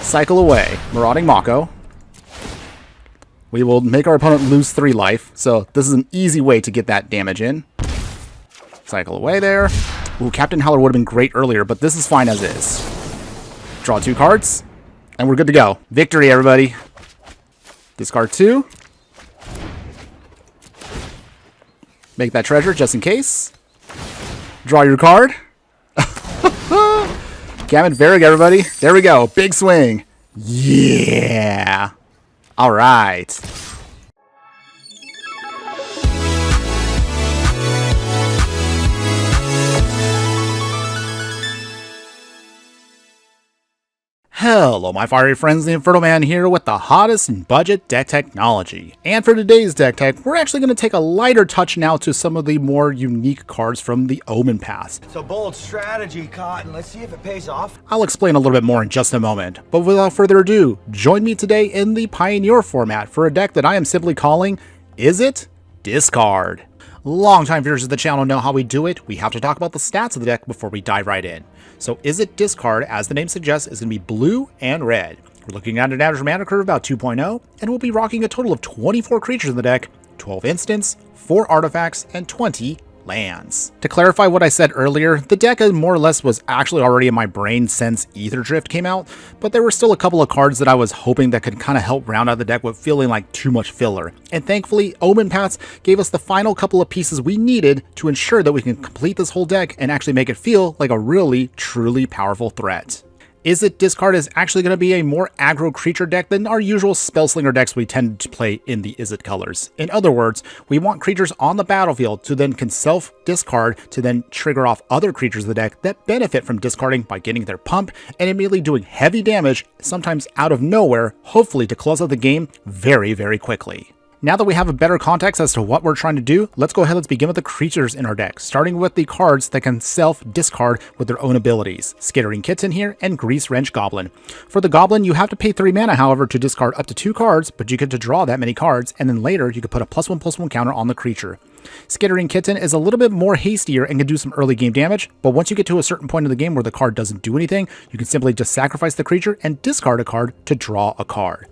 Cycle away. Marauding Mako. We will make our opponent lose 3 life, so this is an easy way to get that damage in. Cycle away there. Ooh, Captain Howler would have been great earlier, but this is fine as is. Draw 2 cards, and we're good to go. Victory, everybody. Discard 2. Make that treasure just in case. Draw your card. Cam and Varric, everybody. There we go. Big swing. Yeah. All right. Hello my fiery friends, the Infernoman here with the hottest in budget deck technology. And for today's deck tech, we're actually going to take a lighter touch now to some of the more unique cards from the Omenpaths. It's a bold strategy, Cotton. Let's see if it pays off. I'll explain a little bit more in just a moment, but without further ado, join me today in the Pioneer format for a deck that I am simply calling Izzet Discard. Longtime viewers of the channel know how we do it. We have to talk about the stats of the deck before we dive right in. So Izzet Discard, as the name suggests, is going to be blue and red. We're looking at an average mana curve about 2.0, and we'll be rocking a total of 24 creatures in the deck, 12 instants, 4 artifacts, and 20 lands. To clarify what I said earlier, the deck more or less was actually already in my brain since Ether Drift came out, but there were still a couple of cards that I was hoping that could kind of help round out the deck with feeling like too much filler. And thankfully, Omenpaths gave us the final couple of pieces we needed to ensure that we can complete this whole deck and actually make it feel like a really, truly powerful threat. Izzet Discard is actually going to be a more aggro creature deck than our usual Spellslinger decks we tend to play in the Izzet colors. In other words, we want creatures on the battlefield to then can self-discard to then trigger off other creatures of the deck that benefit from discarding by getting their pump and immediately doing heavy damage, sometimes out of nowhere, hopefully to close out the game very, very quickly. Now that we have a better context as to what we're trying to do, let's go ahead and begin with the creatures in our deck, starting with the cards that can self-discard with their own abilities. Skittering Kitten here, and Grease Wrench Goblin. For the Goblin, you have to pay 3 mana, however, to discard up to 2 cards, but you get to draw that many cards, and then later you can put a +1/+1 counter on the creature. Skittering Kitten is a little bit more hastier and can do some early game damage, but once you get to a certain point in the game where the card doesn't do anything, you can simply just sacrifice the creature and discard a card to draw a card.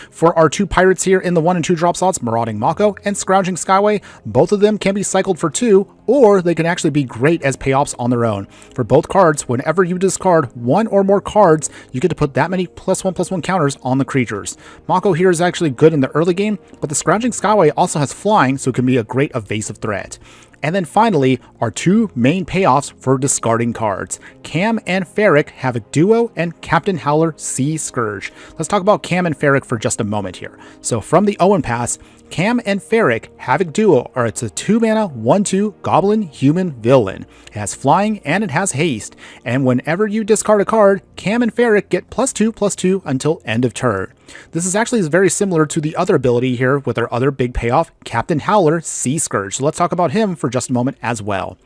For our 2 pirates here in the 1 and 2 drop slots, Marauding Mako and Scrounging Skyway, both of them can be cycled for 2, or they can actually be great as payoffs on their own. For both cards, whenever you discard 1 or more cards, you get to put that many +1/+1 counters on the creatures. Mako here is actually good in the early game, but the Scrounging Skyway also has flying, so it can be a great evasive threat. And then finally, our 2 main payoffs for discarding cards. Cam and Ferric Havoc Duo and Captain Howler Sea Scourge. Let's talk about Cam and Ferric for just a moment here. So from the Omenpaths, Cam and Ferric Havoc Duo it's a 2 mana 1/2 Goblin Human Villain. It has flying and it has haste, and whenever you discard a card, Cam and Ferric get +2/+2 until end of turn. This is actually very similar to the other ability here with our other big payoff, Captain Howler Sea Scourge. So let's talk about him for just a moment as well.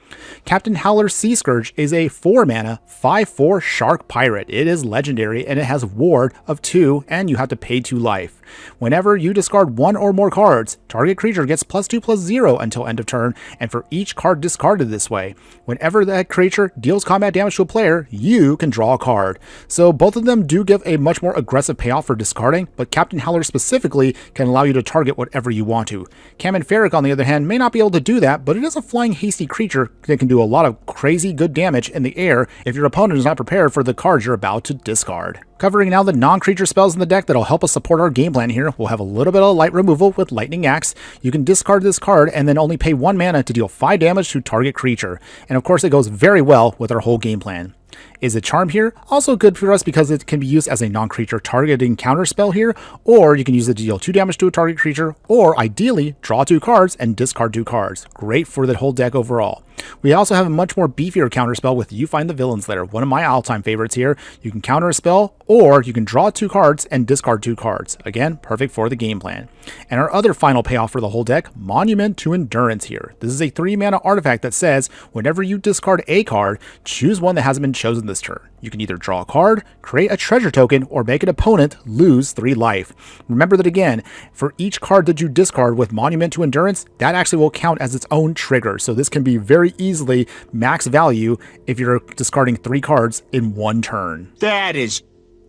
Captain Howler Sea Scourge is a 4 mana 5/4 Shark Pirate. It is legendary and it has Ward of 2 and you have to pay 2 life. Whenever you discard 1 or more cards, target creature gets +2/+0 until end of turn, and for each card discarded this way, whenever that creature deals combat damage to a player, you can draw a card. So both of them do give a much more aggressive payoff for discarding, but Captain Howler specifically can allow you to target whatever you want to. Cam and Ferric, on the other hand, may not be able to do that, but it is a flying hasty creature that can do a lot of crazy good damage in the air if your opponent is not prepared for the cards you're about to discard. Covering now the non-creature spells in the deck that'll help us support our game plan here, we'll have a little bit of light removal with Lightning Axe. You can discard this card and then only pay 1 mana to deal 5 damage to target creature. And of course it goes very well with our whole game plan. Izzet Charm here, also good for us because it can be used as a non-creature targeting counter spell here, or you can use it to deal 2 damage to a target creature, or ideally draw 2 cards and discard 2 cards. Great for the whole deck overall. We also have a much more beefier counterspell with You Find the Villain's Lair, one of my all-time favorites here. You can counter a spell, or you can draw 2 cards and discard 2 cards. Again, perfect for the game plan. And our other final payoff for the whole deck, Monument to Endurance here. This is a 3 mana artifact that says, whenever you discard a card, choose one that hasn't been chosen this turn. You can either draw a card, create a treasure token, or make an opponent lose 3 life. Remember that again, for each card that you discard with Monument to Endurance, that actually will count as its own trigger. So this can be very easily max value if you're discarding 3 cards in 1 turn. That is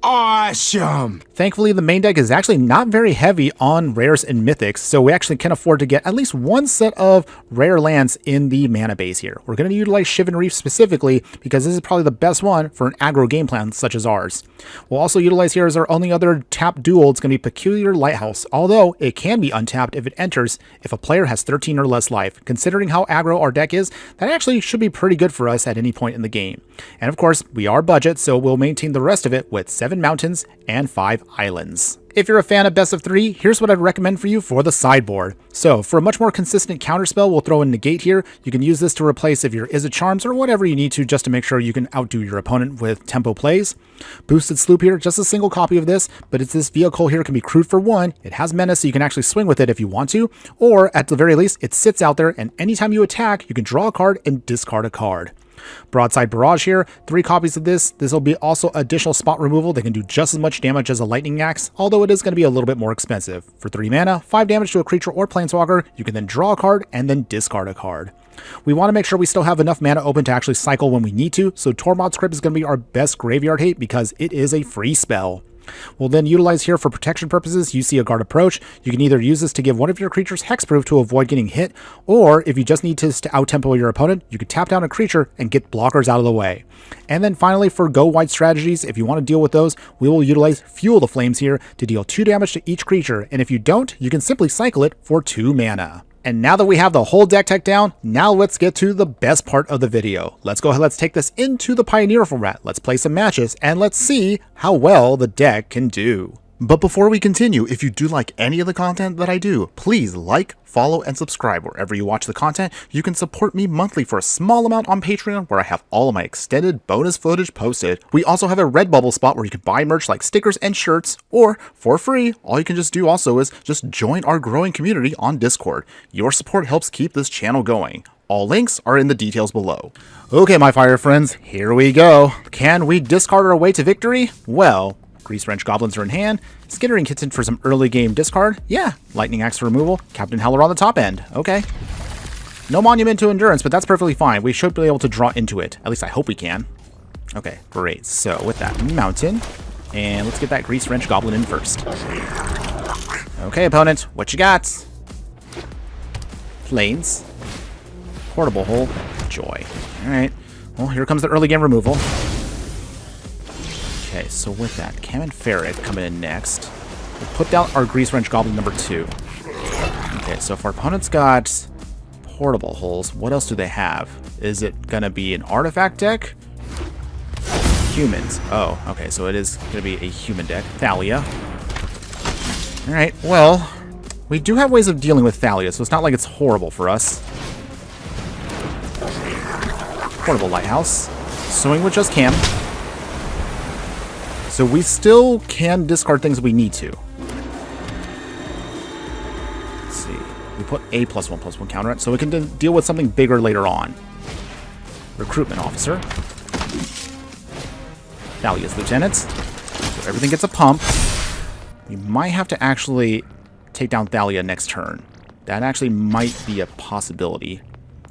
Awesome! Thankfully, the main deck is actually not very heavy on rares and mythics, so we actually can afford to get at least one set of rare lands in the mana base here. We're going to utilize Shivan Reef specifically because this is probably the best one for an aggro game plan such as ours. We'll also utilize here as our only other tapped dual, it's going to be Peculiar Lighthouse, although it can be untapped if it enters if a player has 13 or less life. Considering how aggro our deck is, that actually should be pretty good for us at any point in the game. And of course, we are budget, so we'll maintain the rest of it with 7 mountains and 5 islands. If you're a fan of best of 3, here's what I'd recommend for you for the sideboard. So for a much more consistent counterspell, we'll throw in Negate here. You can use this to replace if your Izzet Charms or whatever you need to just to make sure you can outdo your opponent with tempo plays. Boosted Sloop here, just a single copy of this, but it's this vehicle here, can be crewed for 1. It has menace, so you can actually swing with it if you want to, or at the very least, it sits out there and anytime you attack, you can draw a card and discard a card. Broadside Barrage here, 3 copies of this. This will be also additional spot removal. They can do just as much damage as a Lightning Axe, although it is going to be a little bit more expensive. For 3 mana, 5 damage to a creature or planeswalker, you can then draw a card and then discard a card. We want to make sure we still have enough mana open to actually cycle when we need to, so Tormod's Crypt is going to be our best graveyard hate because it is a free spell. We'll then utilize here for protection purposes. You see a guard approach. You can either use this to give one of your creatures hexproof to avoid getting hit, or if you just need to out-tempo your opponent, you can tap down a creature and get blockers out of the way. And then finally, for go-wide strategies, if you want to deal with those, we will utilize Fuel the Flames here to deal 2 damage to each creature, and if you don't, you can simply cycle it for 2 mana. And now that we have the whole deck tech down, now let's get to the best part of the video. Let's go ahead, let's take this into the Pioneer format. Let's play some matches and let's see how well the deck can do. But before we continue, if you do like any of the content that I do, please like, follow, and subscribe wherever you watch the content. You can support me monthly for a small amount on Patreon where I have all of my extended bonus footage posted. We also have a Redbubble spot where you can buy merch like stickers and shirts, or for free, all you can just do also is just join our growing community on Discord. Your support helps keep this channel going. All links are in the details below. Okay, my fire friends, here we go. Can we discard our way to victory? Well, Grease Wrench Goblins are in hand. Skittering Kitten for some early game discard. Yeah. Lightning Axe for removal. Captain Howler on the top end. Okay. No Monument to Endurance, but that's perfectly fine. We should be able to draw into it. At least I hope we can. Okay, great. So with that, Mountain. And let's get that Grease Wrench Goblin in first. Okay, opponent. What you got? Plains. Portable Hole. Joy. Alright. Well, here comes the early game removal. Okay, so with that, Kamen Ferret coming in next. We'll put down our Grease Wrench Goblin number 2. Okay, so if our opponent's got Portable Holes, what else do they have? Is it going to be an artifact deck? Humans. Oh, okay, so it is going to be a human deck. Thalia. Alright, well, we do have ways of dealing with Thalia, so it's not like it's horrible for us. Portable Lighthouse. Swing with just Cam. So we still can discard things we need to. Let's see. We put a +1/+1 counter on it, so we can deal with something bigger later on. Recruitment Officer. Thalia's Lieutenant. So everything gets a pump. We might have to actually take down Thalia next turn. That actually might be a possibility.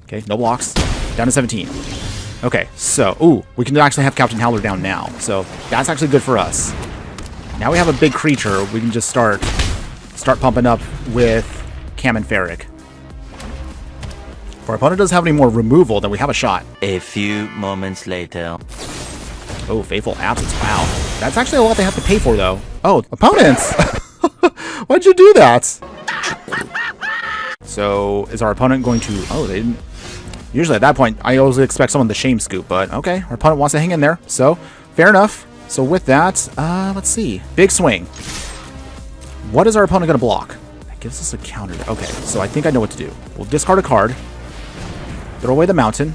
Okay, no blocks. Down to 17. Okay, so, ooh, we can actually have Captain Howler down now. So, that's actually good for us. Now we have a big creature. We can just start pumping up with Kamen Ferret. If our opponent doesn't have any more removal, then we have a shot. A few moments later. Oh, Faithful Absence. Wow. That's actually a lot they have to pay for, though. Oh, opponents! Why'd you do that? So, is our opponent going to... Oh, they didn't... Usually at that point, I always expect someone to shame scoop, but okay, our opponent wants to hang in there, so fair enough. So with that, let's see. Big swing. What is our opponent going to block? That gives us a counter. Okay, so I think I know what to do. We'll discard a card. Throw away the Mountain.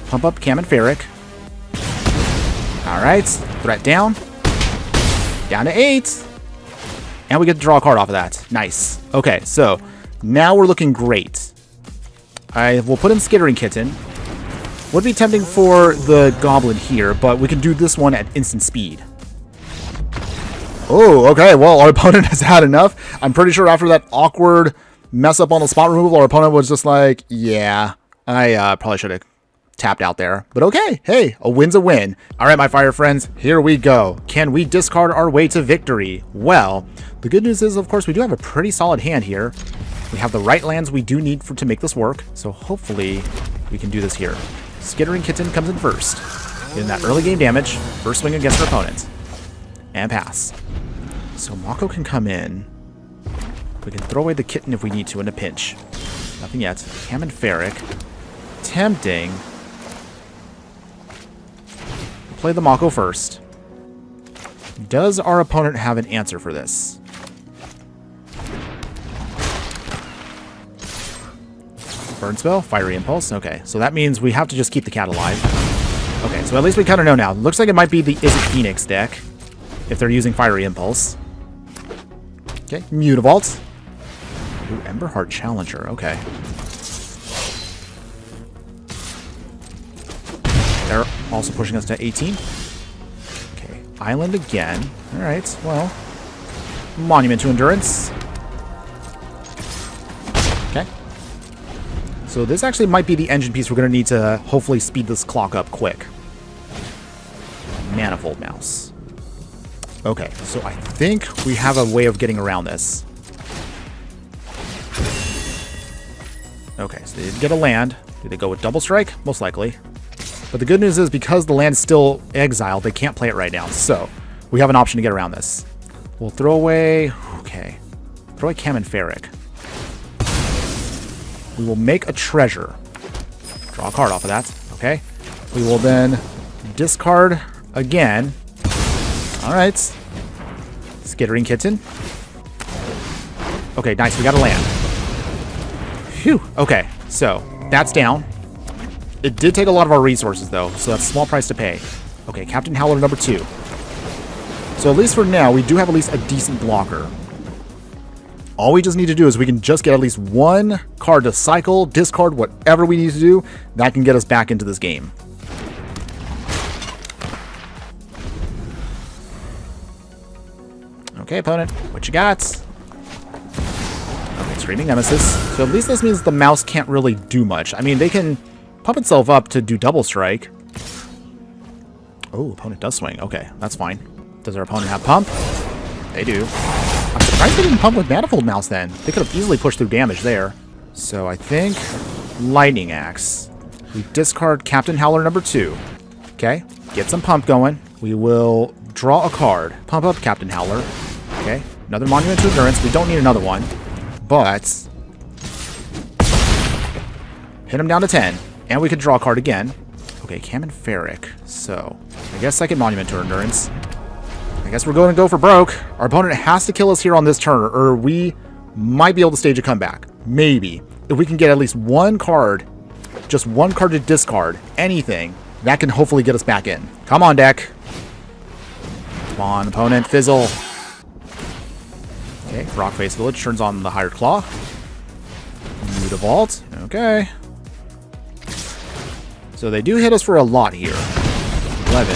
Pump up Kamen Ferret. Alright, threat down. Down to 8. And we get to draw a card off of that. Nice. Okay, so... now we're looking great. I will put in Skittering Kitten. Would be tempting for the Goblin here, but we can do this one at instant speed. Oh, okay. Well, our opponent has had enough. I'm pretty sure after that awkward mess up on the spot removal, our opponent was just like, yeah, I probably should have tapped out there. But okay, hey, a win's a win. All right, my fire friends, here we go. Can we discard our way to victory? Well, the good news is, of course, we do have a pretty solid hand here. We have the right lands we do need to make this work. So hopefully we can do this here. Skittering Kitten comes in first. Getting that early game damage. First swing against our opponent. And pass. So Mako can come in. We can throw away the Kitten if we need to in a pinch. Nothing yet. Cam and Ferric. Tempting. We'll play the Mako first. Does our opponent have an answer for this? Burn spell, Fiery Impulse. Okay, so that means we have to just keep the cat alive. Okay, so at least we kind of know now. Looks like it might be the Izzet Phoenix deck if they're using Fiery Impulse. Okay, Mutavault. Ooh, Emberheart Challenger. Okay. They're also pushing us to 18. Okay, Island again. All right, well, Monument to Endurance. Okay. So this actually might be the engine piece we're going to need to hopefully speed this clock up quick. Manifold Mouse. Okay, so I think we have a way of getting around this. Okay, so they did get a land. Do they go with Double Strike? Most likely. But the good news is because the land is still exiled, they can't play it right now. So we have an option to get around this. We'll throw away... Okay. Throw away Cam and Ferric. We will make a treasure. Draw a card off of that. Okay. We will then discard again. Alright. Skittering Kitten. Okay, nice. We got a land. Phew. Okay, so that's down. It did take a lot of our resources, though, so that's a small price to pay. Okay, Captain Howler number 2. So at least for now, we do have at least a decent blocker. All we just need to do is we can just get at least one card to cycle, discard, whatever we need to do. That can get us back into this game. Okay, opponent, what you got? Okay, Screaming Nemesis. So at least this means the mouse can't really do much. I mean, they can pump itself up to do Double Strike. Oh, opponent does swing. Okay, that's fine. Does our opponent have pump? They do. I'm surprised they didn't pump with Manifold Mouse then. They could have easily pushed through damage there. So I think Lightning Axe. We discard Captain Howler number 2. Okay, get some pump going. We will draw a card. Pump up Captain Howler. Okay, another Monument to Endurance. We don't need another one. But hit him down to 10. And we could draw a card again. Okay, Cam and Ferric. So I guess second Monument to Endurance. I guess we're going to go for broke. Our opponent has to kill us here on this turn, or we might be able to stage a comeback. Maybe. If we can get at least one card, just one card to discard, anything, that can hopefully get us back in. Come on, deck. Come on, opponent. Fizzle. Okay, Rockface Village turns on the Hired Claw. Mutavault. Okay. So they do hit us for a lot here. 11.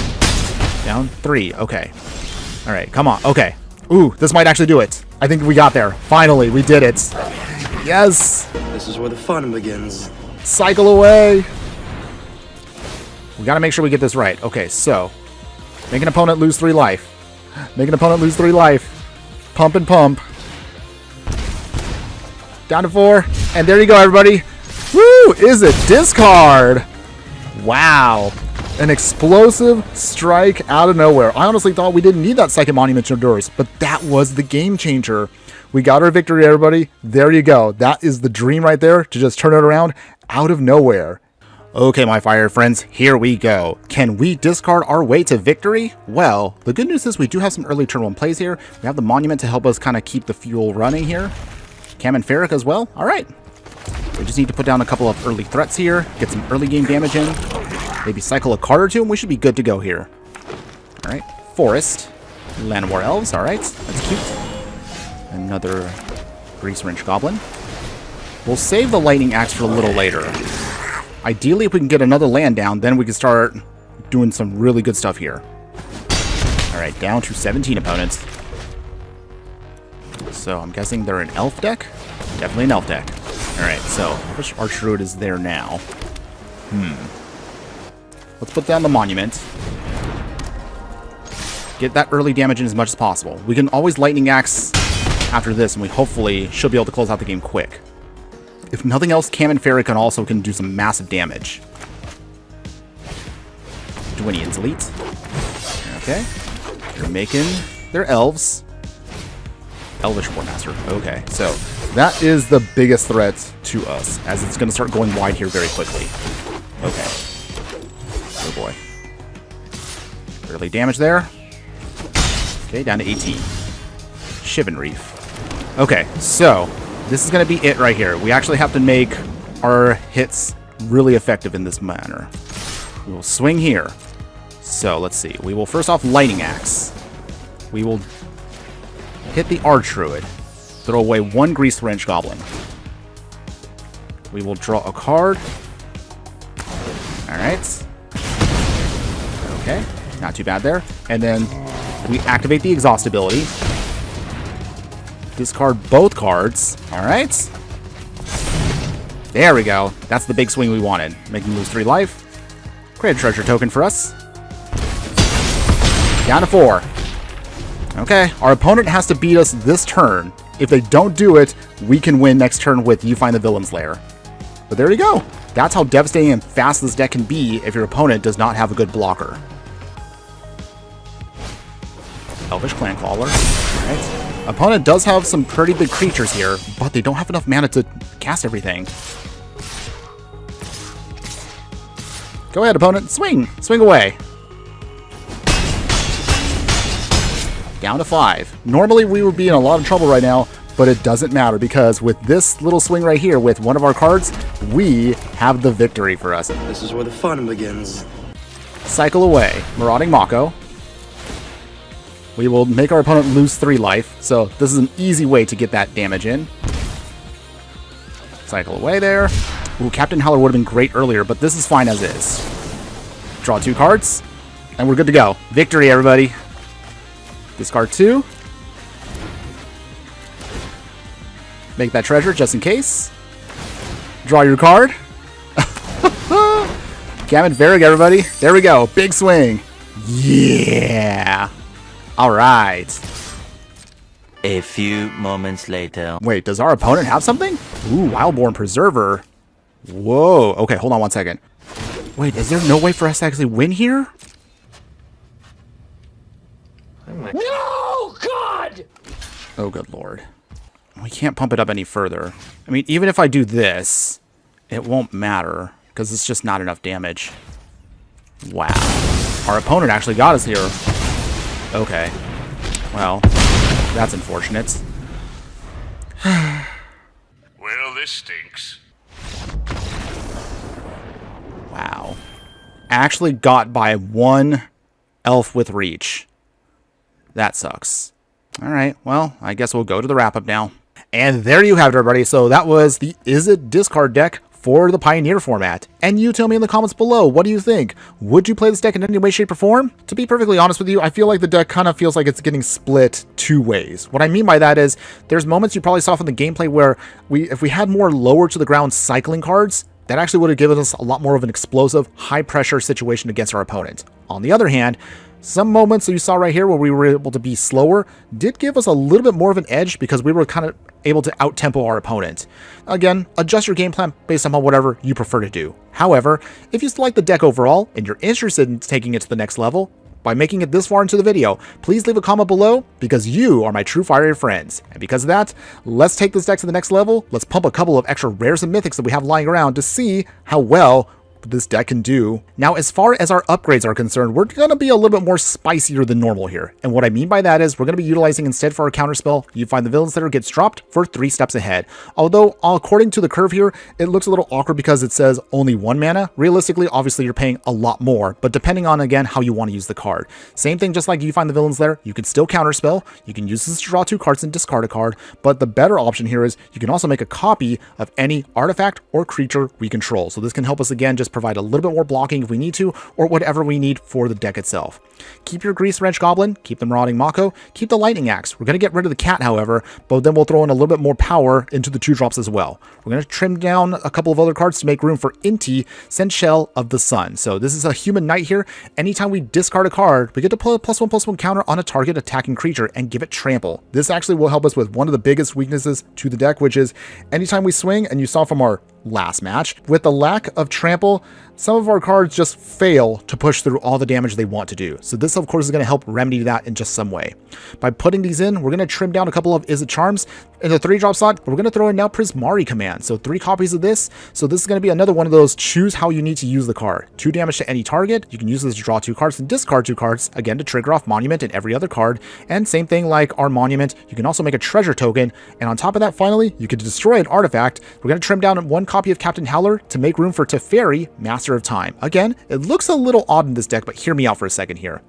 Down 3. Okay. All right, come on. Okay. Ooh, this might actually do it. I think we got there. Finally, we did it. Yes. This is where the fun begins. Cycle away. We got to make sure we get this right. Okay, so make an opponent lose 3 life. Make an opponent lose 3 life. Pump and pump. Down to 4. And there you go, everybody. Woo! Izzet Discard. Wow. An explosive strike out of nowhere. I honestly thought we didn't need that second Monument to Endurance, but that was the game changer. We got our victory, everybody. There you go. That is the dream right there, to just turn it around out of nowhere. Okay, my fire friends, here we go. Can we discard our way to victory? Well, the good news is we do have some early turn 1 plays here. We have the Monument to help us kind of keep the fuel running here. Cam and Ferric as well. All right. We just need to put down a couple of early threats here, get some early game damage in. Maybe cycle a card or 2, and we should be good to go here. All right, Forest, Llanowar Elves. All right, that's cute. Another Grease Wrench Goblin. We'll save the Lightning Axe for a little later. Ideally, if we can get another land down, then we can start doing some really good stuff here. All right, down to 17 opponents. So I'm guessing they're an Elf deck. Definitely an Elf deck. All right, so which Archdruid is there now? Let's put down the monument. Get that early damage in as much as possible. We can always Lightning Axe after this, and we hopefully should be able to close out the game quick. If nothing else, Cam and Fairy can do some massive damage. Dwinian's elite. Okay. They're making their elves. Elvish Warmaster. Okay, so that is the biggest threat to us, as it's going to start going wide here very quickly. Okay. Oh boy. Early damage there. Okay, down to 18. Shivan Reef. Okay, so this is going to be it right here. We actually have to make our hits really effective in this manner. We will swing here. So let's see. We will first off Lightning Axe. We will hit the Archdruid. Throw away one Grease Wrench Goblin. We will draw a card. Alright. Okay, not too bad there. And then we activate the Exhaust ability. Discard both cards. Alright. There we go. That's the big swing we wanted. Making lose 3 life. Create a treasure token for us. Down to 4. Okay, our opponent has to beat us this turn. If they don't do it, we can win next turn with You Find the Villain's Lair. But there you go. That's how devastating and fast this deck can be if your opponent does not have a good blocker. Elvish Clancrawler. Alright. Opponent does have some pretty big creatures here, but they don't have enough mana to cast everything. Go ahead, opponent. Swing! Swing away. Down to 5. Normally we would be in a lot of trouble right now, but it doesn't matter because with this little swing right here with one of our cards, we have the victory for us. This is where the fun begins. Cycle away. Marauding Mako. We will make our opponent lose 3 life, so this is an easy way to get that damage in. Cycle away there. Ooh, Captain Howler would have been great earlier, but this is fine as is. Draw 2 cards, and we're good to go. Victory, everybody. Discard 2. Make that treasure just in case. Draw your card. Cam and Varrig, everybody. There we go. Big swing. Yeah. All right. A few moments later. Wait, does our opponent have something? Ooh, Wildborn Preserver. Whoa. Okay, hold on one second. Wait, is there no way for us to actually win here? No, God! Oh, good lord. We can't pump it up any further. I mean, even if I do this, it won't matter, because it's just not enough damage. Wow. Our opponent actually got us here. Okay. Well, that's unfortunate. Well, this stinks. Wow. Actually got by 1 elf with reach. That sucks. Alright, well, I guess we'll go to the wrap-up now. And there you have it, everybody. So that was the Izzet Discard deck for the Pioneer format. And you tell me in the comments below, what do you think? Would you play this deck in any way, shape, or form? To be perfectly honest with you, I feel like the deck kind of feels like it's getting split 2 ways. What I mean by that is, there's moments you probably saw from the gameplay where if we had more lower to the ground cycling cards, that actually would have given us a lot more of an explosive, high-pressure situation against our opponent. On the other hand, some moments that you saw right here where we were able to be slower did give us a little bit more of an edge because we were kind of able to out-tempo our opponent. Again, adjust your game plan based on whatever you prefer to do. However, if you still like the deck overall and you're interested in taking it to the next level, by making it this far into the video, please leave a comment below because you are my true fire friends. And because of that, let's take this deck to the next level. Let's pump a couple of extra rares and mythics that we have lying around to see how well this deck can do. Now, as far as our upgrades are concerned, we're going to be a little bit more spicier than normal here. And what I mean by that is we're going to be utilizing instead for our counterspell, You Find the Villain's Lair gets dropped for 3 steps ahead. Although, according to the curve here, it looks a little awkward because it says only 1 mana. Realistically, obviously, you're paying a lot more, but depending on, again, how you want to use the card. Same thing, just like You Find the Villain's Lair, you can still counterspell. You can use this to draw 2 cards and discard a card, but the better option here is you can also make a copy of any artifact or creature we control. So this can help us, again, just provide a little bit more blocking if we need to, or whatever we need for the deck itself. Keep your Grease Wrench Goblin, keep the Marauding Mako, keep the Lightning Axe. We're going to get rid of the cat, however, but then we'll throw in a little bit more power into the 2-drops as well. We're going to trim down a couple of other cards to make room for Inti, Shell of the Sun. So this is a human knight here. Anytime we discard a card, we get to put a +1/+1 counter on a target attacking creature and give it trample. This actually will help us with one of the biggest weaknesses to the deck, which is anytime we swing, and you saw from our last match, with the lack of trample, some of our cards just fail to push through all the damage they want to do. So this, of course, is going to help remedy that in just some way. By putting these in, we're going to trim down a couple of Izzet Charms. In the 3-drop slot, we're going to throw in now Prismari Command. So 3 copies of this. So this is going to be another one of those choose how you need to use the card. 2 damage to any target. You can use this to draw 2 cards and discard 2 cards, again, to trigger off Monument and every other card. And same thing like our Monument, you can also make a treasure token. And on top of that, finally, you can destroy an artifact. We're going to trim down 1 copy of Captain Howler to make room for Teferi, Master of Time. Again, it looks a little odd in this deck, but hear me out for a second here.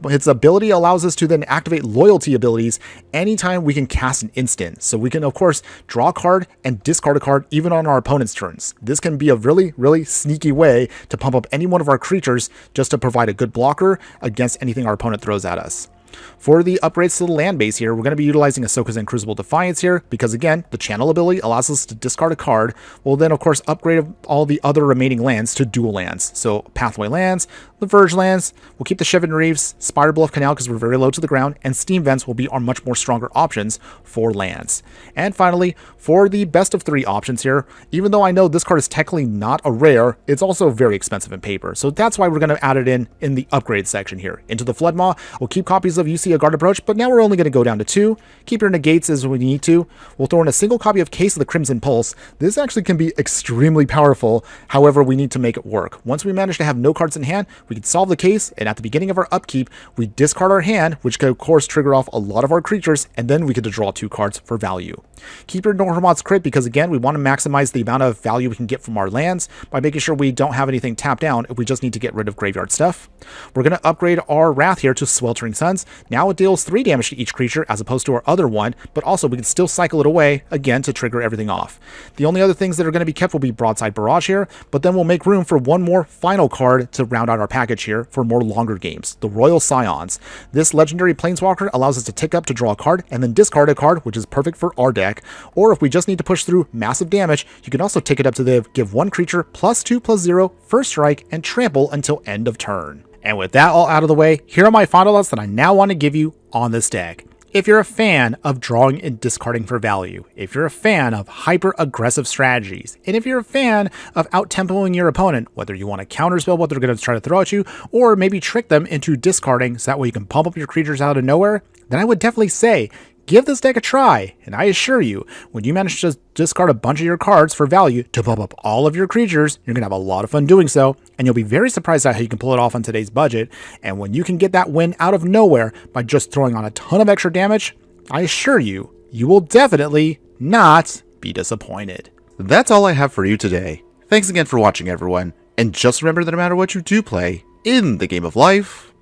Its ability allows us to then activate loyalty abilities anytime we can cast an instant. So we can, of course, draw a card and discard a card even on our opponent's turns. This can be a really, really sneaky way to pump up any one of our creatures just to provide a good blocker against anything our opponent throws at us. For the upgrades to the land base here, we're going to be utilizing Ahsoka's and Crucible Defiance here because, again, the channel ability allows us to discard a card. We'll then, of course, upgrade all the other remaining lands to dual lands. So Pathway lands, the Verge lands, we'll keep the Shivan Reefs, Spire Bluff Canal because we're very low to the ground, and Steam Vents will be our much more stronger options for lands. And finally, for the best of 3 options here, even though I know this card is technically not a rare, it's also very expensive in paper. So that's why we're going to add it in the upgrade section here. Into the Flood Maw, we'll keep copies of UC Guard Approach, but now we're only going to go down to 2. Keep your negates as we need to. We'll throw in a single copy of Case of the Crimson Pulse. This actually can be extremely powerful, however we need to make it work. Once we manage to have no cards in hand, we can solve the case, and at the beginning of our upkeep, we discard our hand, which could of course trigger off a lot of our creatures, and then we get to draw 2 cards for value. Keep your Normoth's Crit because, again, we want to maximize the amount of value we can get from our lands by making sure we don't have anything tapped down if we just need to get rid of graveyard stuff. We're going to upgrade our Wrath here to Sweltering Suns. Now it deals 3 damage to each creature as opposed to our other one, but also we can still cycle it away again to trigger everything off. The only other things that are going to be kept will be Broadside Barrage here, but then we'll make room for one more final card to round out our package here for more longer games, the Royal Scions. This legendary Planeswalker allows us to tick up to draw a card and then discard a card, which is perfect for our deck, or if we just need to push through massive damage, you can also tick it up to give 1 creature +2/+0 first strike and trample until end of turn. And with that all out of the way, here are my final thoughts that I now want to give you on this deck. If you're a fan of drawing and discarding for value, if you're a fan of hyper-aggressive strategies, and if you're a fan of out-tempoing your opponent, whether you want to counterspell what they're going to try to throw at you, or maybe trick them into discarding so that way you can pump up your creatures out of nowhere, then I would definitely say, give this deck a try, and I assure you, when you manage to discard a bunch of your cards for value to pump up all of your creatures, you're going to have a lot of fun doing so, and you'll be very surprised at how you can pull it off on today's budget, and when you can get that win out of nowhere by just throwing on a ton of extra damage, I assure you, you will definitely not be disappointed. That's all I have for you today. Thanks again for watching, everyone, and just remember that no matter what you do play in the game of life,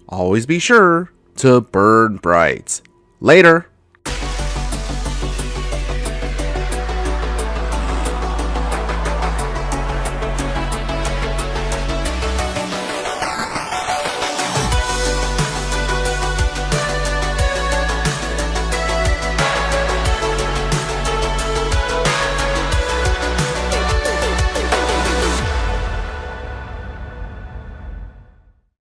always be sure to burn bright. Later!